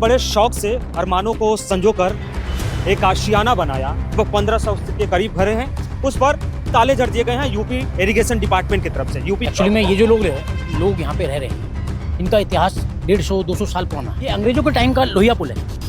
बड़े शौक से अरमानों को संजोकर एक आशियाना बनाया। वो 1500 के करीब घरे हैं, उस पर ताले जड़ दिए गए हैं यूपी इरिगेशन डिपार्टमेंट की तरफ से। यूपी एक्चुअली में ये जो लोग यहाँ पे रह रहे हैं, इनका इतिहास 150-200 साल पुराना है। ये अंग्रेजों के टाइम का लोहिया पुल है।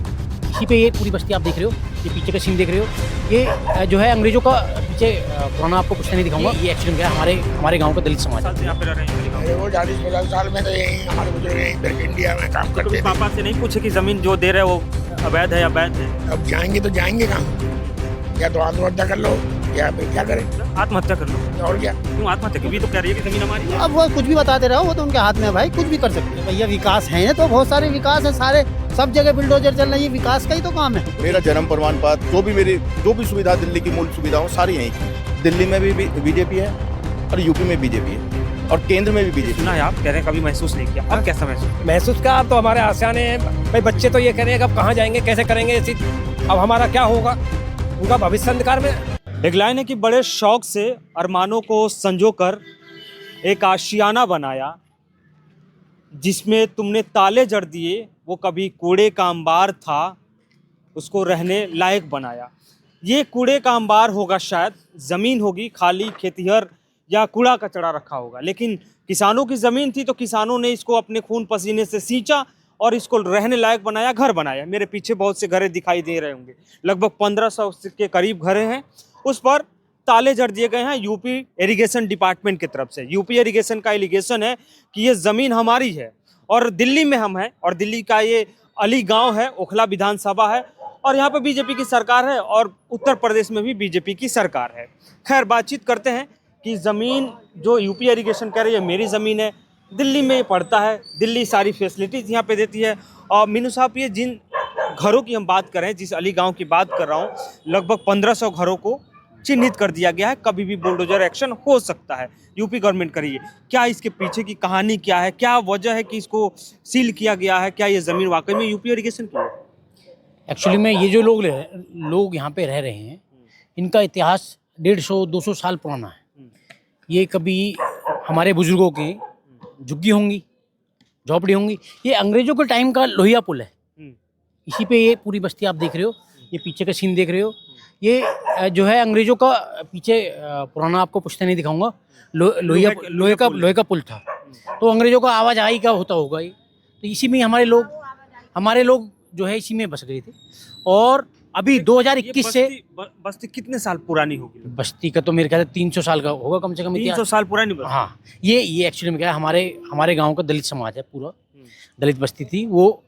इसी पे ये पूरी बस्ती आप देख रहे हो, ये पीछे का सीन देख रहे हो, ये जो है अंग्रेजों का पीछे पुराना आपको कुछ नहीं दिखाऊंगा। ये एक्चुअली क्या है, हमारे गांव का दलित समाज है। यहाँ पे रह रहे हैं। वो 40-50 साल में तो यही हमारे बुजुर्ग यहीं फिर इंडिया में काम करते थे। पापा से नहीं पूछे कि जमीन जो दे रहे वो अवैध है या वैध है? अब जाएंगे तो जाएंगे कहाँ? या तो आत्महत्या कर लो या फिर क्या करें? आत्महत्या कर लो। और क्या? क्यों आत्महत्या? क्योंकि तो कह रही है कि जमीन हमारी है। अब वो कुछ भी बताते रहो, वो तो उनके हाथ में है भाई, कुछ भी कर सकते हैं भैया। विकास है तो बहुत सारे विकास है, सारे सब जगह बुलडोजर चल रही है, विकास का ही तो काम है। मेरा जन्म प्रमाण पत्र जो भी सुविधा दिल्ली की मूल सुविधाओं सारी यहीं की। दिल्ली में भी बीजेपी है और यूपी में बीजेपी है और केंद्र में भी बीजेपी। सुना है आप कह रहे हैं कभी महसूस नहीं किया, अब कैसा महसूस का? अब तो हमारे आसियाने हैं भाई, बच्चे तो ये कह रहे हैं कि अब कहाँ जाएंगे, कैसे करेंगे, अब हमारा क्या होगा, उनका भविष्य अंधकार में। एक लाइन है कि बड़े शौक से अरमानों को संजोकर एक आशियाना बनाया, जिसमें तुमने ताले जड़ दिए। वो कभी कूड़े का अंबार था, उसको रहने लायक बनाया। ये कूड़े का अंबार होगा, शायद ज़मीन होगी खाली, खेतिहर या कूड़ा कचरा रखा होगा, लेकिन किसानों की ज़मीन थी तो किसानों ने इसको अपने खून पसीने से सींचा और इसको रहने लायक बनाया, घर बनाया। मेरे पीछे बहुत से घरे दिखाई दे रहे होंगे, लगभग 1500 के करीब घरे हैं। उस पर ताले जड़ दिए गए हैं यूपी इरिगेशन डिपार्टमेंट की तरफ से। यूपी इरिगेशन का एलिगेशन है कि ये ज़मीन हमारी है और दिल्ली में हम हैं, और दिल्ली का ये अली गांव है, ओखला विधानसभा है, और यहाँ पे बीजेपी की सरकार है और उत्तर प्रदेश में भी बीजेपी की सरकार है। खैर, बातचीत करते हैं कि ज़मीन जो यूपी इरिगेशन कह रही है मेरी ज़मीन है, दिल्ली में पड़ता है, दिल्ली सारी फैसिलिटीज़ यहाँ पे देती है। और मीनू साहब, ये जिन घरों की हम बात कर रहे हैं, जिस अली गाँव की बात कर रहा हूँ, लगभग 1500 घरों को चिन्हित कर दिया गया है। कभी भी बुलडोजर एक्शन हो सकता है, यूपी गवर्नमेंट करिए। क्या इसके पीछे की कहानी क्या है, क्या वजह है कि इसको सील किया गया है? क्या ये ज़मीन वाकई में यूपी इरिगेशन की है? एक्चुअली में ये जो लोग यहाँ पे रह रहे हैं, इनका इतिहास 150-200 साल पुराना है। ये कभी हमारे बुजुर्गों की झुग्गी होंगी, झोपड़ी होंगी। ये अंग्रेजों के टाइम का लोहिया पुल है। इसी पे ये पूरी बस्ती आप देख रहे हो, ये पीछे का सीन देख रहे हो, ये जो है अंग्रेजों का पीछे पुराना आपको पुश्ते नहीं दिखाऊंगा, लोहे का पुल था। तो अंग्रेजों का आवाजाही का होता होगा ये, तो इसी में हमारे लोग जो है इसी में बस गए थे। और अभी 2021 से बस्ती कितने साल पुरानी होगी? बस्ती का तो मेरे ख्याल से 300 साल का होगा कम से कम। 300 साल पुरानी? हाँ, ये एक्चुअली में क्या है, हमारे गांव का दलित समाज है, पूरा दलित बस्ती थी वो।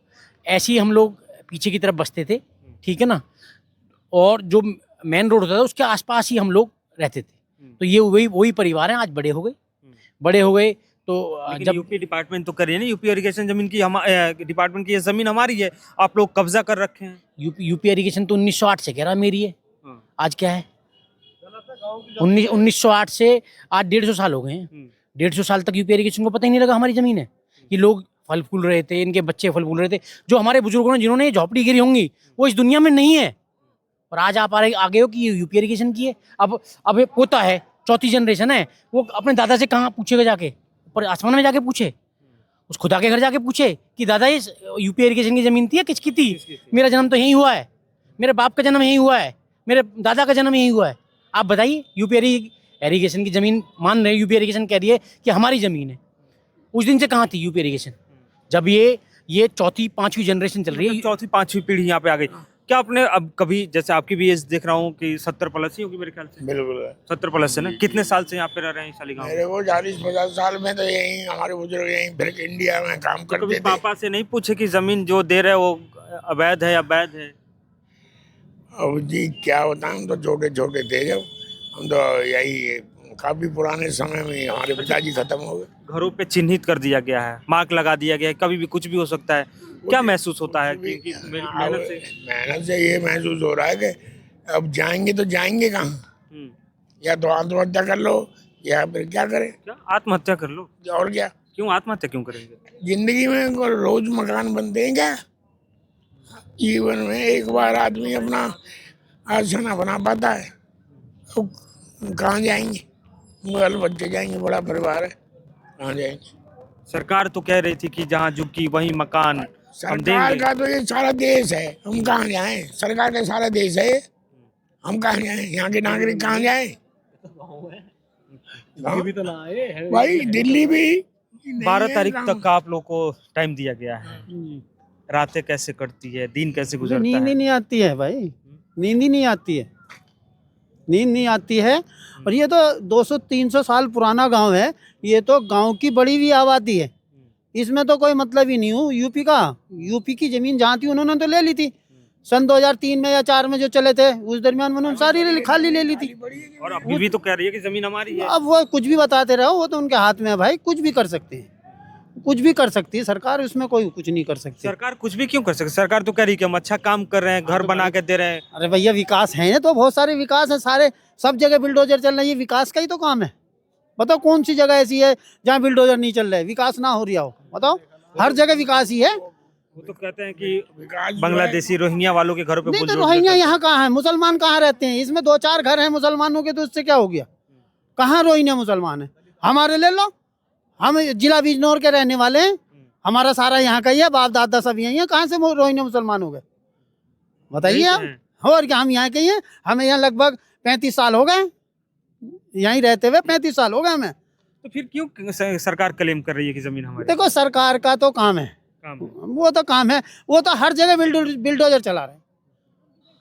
ऐसे ही हम लोग पीछे की तरफ बसते थे, ठीक है ना, और जो मेन रोड होता था उसके आसपास ही हम लोग रहते थे। तो ये वही परिवार हैं, आज बड़े हो गए। तो जब यूपी डिपार्टमेंट तो करिए ना, यूपी इरिगेशन जमीन की डिपार्टमेंट की ये जमीन हमारी है, आप लोग कब्जा कर रखे हैं। यूपी इरिगेशन तो 1908 से कह रहा मेरी है। आज क्या है, 1908 से आज 150 साल हो गए हैं। 150 साल तक यूपी इरिगेशन को पता ही नहीं लगा हमारी जमीन है। ये लोग फल फूल रहे थे, इनके बच्चे फल फूल रहे थे। जो हमारे बुजुर्गों ने, जिन्होंने झोपड़ी गिरी होंगी, वो इस दुनिया में नहीं है। और आज आप आगे हो कि यूपी इरिगेशन की है। अब ये पोता है, चौथी जनरेशन है, वो अपने दादा से कहाँ पूछेगा जाके? ऊपर आसमान में जाके पूछे, उस खुदा के घर जाके पूछे कि दादा ये यूपी इरिगेशन की जमीन थी या किसकी थी? मेरा जन्म तो यहीं हुआ है, मेरे बाप का जन्म यहीं हुआ है, मेरे दादा का जन्म यहीं हुआ है। आप बताइए, यूपी इरिगेशन की जमीन मान रहे, यूपी इरिगेशन कह रही है कि हमारी जमीन है। उस दिन से कहाँ थी यूपी इरिगेशन, जब ये चौथी पांचवी जनरेशन चल रही है, चौथी पांचवी पीढ़ी यहाँ पे आ गई। क्या आपने अब कभी, जैसे आपकी भी एज देख रहा हूँ कि 70 प्लस ही होगी मेरे ख्याल से? बिल्कुल 70 प्लस है ना? कितने साल से यहाँ पे रह रहे हैं इस अली गाँव में? मेरे वो 40-50 साल में तो यही हमारे बुजुर्ग यहीं फिर इंडिया में काम करते कभी थे। पापा से नहीं पूछे कि जमीन जो दे रहे वो अवैध है या वैध है? अब जी क्या बताएं, हम तो छोटे थे जब, हम तो यही काफी पुराने समय में हमारे पिताजी खत्म हो गए। घरों पे चिन्हित कर दिया गया है, मार्क लगा दिया गया है, कभी भी कुछ भी हो सकता है। क्या महसूस होता है कि मेहनत से ये महसूस हो रहा है कि अब जाएंगे तो जाएंगे कहाँ? या तो आत्महत्या कर लो या फिर क्या करें? क्या आत्महत्या कर लो? और क्या? क्यों आत्महत्या क्यों करेंगे? जिंदगी में कोई रोज मकान बनते हैं क्या? जीवन में एक बार आदमी अपना आसना बना पाता है, तो कहाँ जाएंगे? बाल बच्चे जाएंगे, बड़ा परिवार है, कहाँ जाएंगे? सरकार तो कह रही थी कि जहाँ झुग्गी वहीं मकान, सरकार देंगे। का तो ये सारा देश है, हम कहाँ जाएं? सरकार का सारा देश है, हम कहाँ जाएं? यहाँ के नागरिक कहाँ जाएं? भाई दिल्ली भी नहीं 12 है तारीख काम। तक आप लोग को टाइम दिया गया है। रातें कैसे कटती है, दिन कैसे मुझे गुजरता नींद ही है? नहीं आती है भाई, नींद ही नहीं आती है, नींद नहीं आती है। और ये तो 200-300 साल पुराना गांव है, ये तो गांव की बड़ी हुई आबादी है, इसमें तो कोई मतलब ही नहीं हूँ। यूपी की जमीन जहाँ थी उन्होंने तो ले ली थी सन 2003 में या 4 में जो चले थे, उस दरमियान उन्होंने सारी खाली ले ली थी। और अभी भी तो कह रही है कि जमीन हमारी है। अब वो कुछ भी बताते रहो, वो तो उनके हाथ में है भाई, कुछ भी कर सकते हैं, कुछ भी कर सकती है सरकार, उसमें कोई कुछ नहीं कर सकती। सरकार कुछ भी क्यों कर सकती? सरकार तो कह रही है कि हम अच्छा काम कर रहे हैं, घर बना के दे रहे हैं। अरे भैया विकास है तो बहुत सारे विकास है, सारे सब जगह बिल्डोजर चल रही है, विकास का ही तो काम है। बताओ कौन सी जगह ऐसी है जहाँ बिल्डोजर नहीं चल रहे, विकास ना हो रहा हो? बताओ, हर जगह विकास ही है। वो तो कहते हैं कि बांग्लादेशी रोहिंग्या वालों के घरों पे नहीं तो बुलडोजर रोहिंग्या चलते हैं। यहाँ कहाँ है? मुसलमान कहाँ रहते हैं? इसमें 2-4 घर हैं मुसलमानों के, तो उससे क्या हो गया? कहाँ रोहिंग्या मुसलमान है? हमारे ले लो, हम जिला बिजनौर के रहने वाले हैं, हमारा सारा यहाँ का ही है, बाप दादा सब यही है, कहाँ से रोहिंग्या मुसलमान हो गए? बताइए यही तो आप। है। और क्या, हम यहाँ के ही हैं, हमें यहाँ लगभग 35 साल हो गए, यहीं रहते हुए 35 साल हो गए हमें। तो फिर क्यों सरकार क्लेम कर रही है कि जमीन हमारी है? देखो सरकार का तो काम है, काम वो तो काम है, वो तो हर जगह बिल्डोजर चला रहे हैं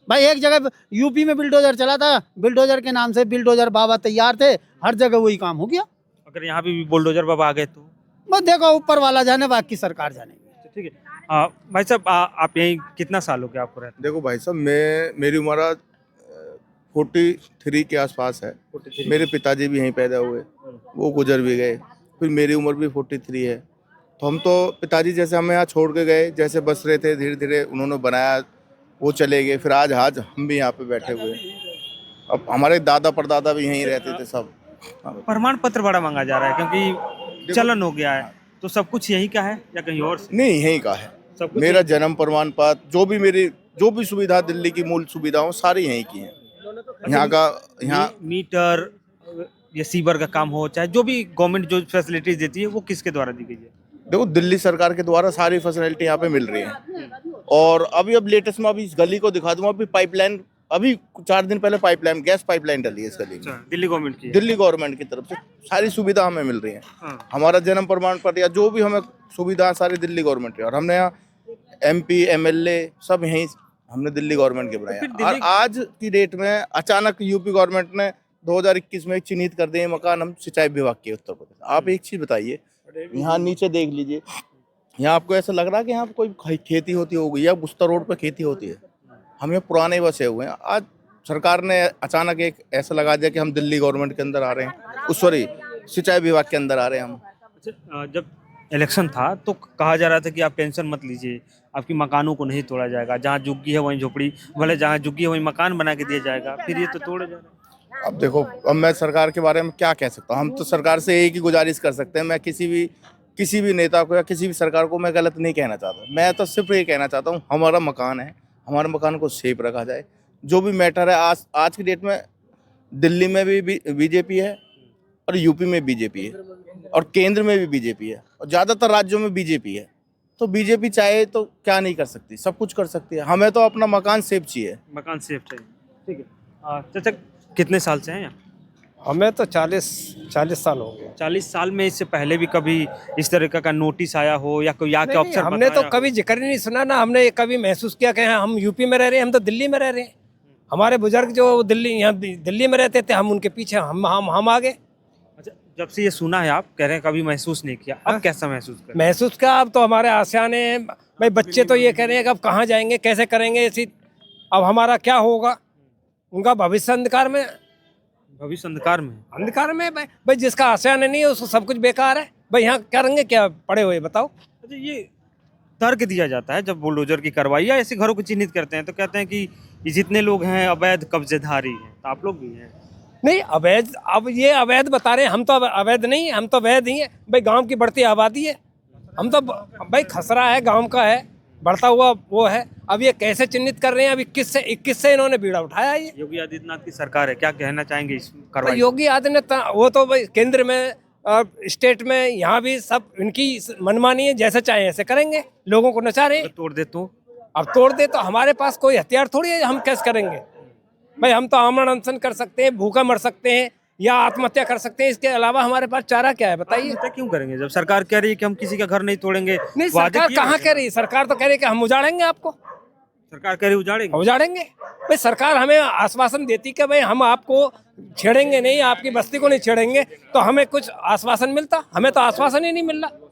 भाई। एक जगह यूपी में बिल्डोजर चला था, बिल्डोजर के नाम से बिल्डोजर बाबा तैयार थे, हर जगह वही काम हो गया। अगर यहाँ पे भी बुलडोजर बाबा आ गए तो बस देखो ऊपर वाला जाने, बाकी सरकार जाने। ठीक है। भाई साहब, आप यहीं कितना साल हो गया आपको रहते? देखो भाई साहब, मेरी उम्र 43 के आसपास है। मेरे पिताजी भी यहीं पैदा हुए, वो गुजर भी गए, फिर मेरी उम्र भी 43 है। तो हम तो पिताजी जैसे हमें यहाँ छोड़ के गए, जैसे बस रहे थे, धीरे धीरे उन्होंने बनाया, वो चले गए, फिर आज हम भी यहाँ पे बैठे हुए। अब हमारे दादा परदादा भी यहीं रहते थे सब। प्रमाण पत्र बड़ा मांगा जा रहा है क्योंकि चलन हो गया है, तो सब कुछ यहीं का है या कहीं और से? नहीं, यहीं का है सब कुछ मेरा जन्म प्रमाण पत्र, जो भी सुविधा दिल्ली की मूल सुविधाओं सारी यहीं की हैं। यहाँ का मीटर या सीवर का काम हो, चाहे जो भी गवर्नमेंट जो फैसिलिटीज देती है, वो किसके द्वारा दी गई है? देखो, दिल्ली सरकार के द्वारा सारी फैसिलिटी यहाँ पे मिल रही है। और अभी लेटेस्ट में अभी इस गली को दिखा दूंगा, अभी पाइपलाइन, अभी 4 दिन पहले गैस पाइपलाइन डली है इस गली में, दिल्ली गवर्नमेंट की है। दिल्ली गवर्नमेंट की तरफ से सारी सुविधा हमें मिल रही है। हाँ। हमारा जन्म प्रमाण पत्र या जो भी हमें सुविधा सारी दिल्ली गवर्नमेंट की, और हमने यहाँ MP MLA सब यहीं हमने दिल्ली गवर्नमेंट के बनाए हैं। और आज की डेट में अचानक यूपी गवर्नमेंट ने 2021 में चिन्हित कर दिए मकान हम सिंचाई विभाग के उत्तर प्रदेश। आप एक चीज बताइए, यहाँ नीचे देख लीजिए, यहाँ आपको ऐसा लग रहा है कि यहाँ पे कोई खेती होती होगी या बुस्तर रोड पर खेती होती है? हम यहाँ पुराने बसे हुए हैं। आज सरकार ने अचानक एक ऐसा लगा दिया कि हम दिल्ली गवर्नमेंट के अंदर आ रहे हैं, सॉरी सिंचाई विभाग के अंदर आ रहे हैं हम। अच्छा, जब इलेक्शन था तो कहा जा रहा था कि आप टेंशन मत लीजिए, आपकी मकानों को नहीं तोड़ा जाएगा, जहाँ झुग्गी है वहीं झोपड़ी, भले जहाँ झुग्गी है वहीं मकान बना के दिया जाएगा, फिर ये तो तोड़े जा रहे हैं। अब देखो, अब मैं सरकार के बारे में क्या कह सकता हूँ? हम तो सरकार से एक ही गुजारिश कर सकते हैं। मैं किसी भी नेता को या किसी भी सरकार को मैं गलत नहीं कहना चाहता। मैं तो सिर्फ ये कहना चाहता हूँ, हमारा मकान है, हमारे मकान को सेफ रखा जाए। जो भी मैटर है, आज की डेट में दिल्ली में भी बीजेपी है और यूपी में बीजेपी है और केंद्र में भी बीजेपी है और ज़्यादातर राज्यों में बीजेपी है। तो बीजेपी चाहे तो क्या नहीं कर सकती, सब कुछ कर सकती है। हमें तो अपना मकान सेफ चाहिए। मकान सेफ चाहिए। ठीक है। चाचा कितने साल से हैं यहाँ? हमें तो 40 साल हो गए। 40 साल में इससे पहले भी कभी इस तरह का कोई नोटिस आया हो या कोई आके नहीं, अफसर हमने तो बताया हो? कभी जिक्र ही नहीं सुना ना, हमने कभी महसूस किया कि हम यूपी में रह रहे हैं, हम तो दिल्ली में रह रहे हैं। हमारे बुजुर्ग जो यहाँ दिल्ली में रहते थे, हम उनके पीछे हम आ गए। अच्छा, जब से ये सुना है, आप कह रहे हैं कभी महसूस नहीं किया, अब कैसा महसूस कर? महसूस क्या, अब तो हमारे आसियाने भाई बच्चे तो ये कह रहे हैं कि अब कहाँ जाएंगे, कैसे करेंगे, ऐसी अब हमारा क्या होगा? उनका भविष्य अंधकार में भाई जिसका आसियाने नहीं है उसको सब कुछ बेकार है भाई। यहाँ करेंगे क्या पड़े हुए, बताओ। अच्छा, ये तर्क दिया जाता है जब बुलडोजर की कार्रवाई या ऐसे घरों को चिन्हित करते हैं तो कहते हैं कि ये जितने लोग हैं अवैध कब्जेदारी हैं, तो आप लोग भी हैं। नहीं अवैध, अब ये अवैध बता रहे हैं, हम तो अवैध नहीं है, हम तो वैध ही है भाई। गांव की बढ़ती आबादी है, हम तो भाई खसरा है, गांव का है, बढ़ता हुआ वो है। अब ये कैसे चिन्हित कर रहे हैं? अब 21 से इन्होंने बीड़ा उठाया। ये योगी आदित्यनाथ की सरकार है, क्या कहना चाहेंगे इस तो कार्रवाई? योगी आदित्यनाथ वो तो भाई केंद्र में और स्टेट में यहाँ भी सब इनकी मनमानी है, जैसे चाहे ऐसे करेंगे, लोगों को नचा रहे हैं। तोड़ दे तो अब तोड़ दे तो हमारे पास कोई हथियार थोड़ी है, हम कैसे करेंगे भाई? हम तो आमरण अनशन कर सकते हैं, भूखा मर सकते हैं या आत्महत्या कर सकते हैं, इसके अलावा हमारे पास चारा क्या है बताइए? आत्महत्या क्यों करेंगे जब सरकार कह रही है कि हम किसी का घर नहीं तोड़ेंगे? नहीं, वादे सरकार किए कहाँ हैं। कह रही है? सरकार तो कह रही है कि हम उजाड़ेंगे आपको, सरकार कह रही है उजाड़ेंगे। उजाड़ेंगे। भाई सरकार हमें आश्वासन देती कि भाई हम आपको छेड़ेंगे नहीं, आपकी बस्ती को नहीं छेड़ेंगे, तो हमें कुछ आश्वासन मिलता। हमें तो आश्वासन ही नहीं मिल रहा।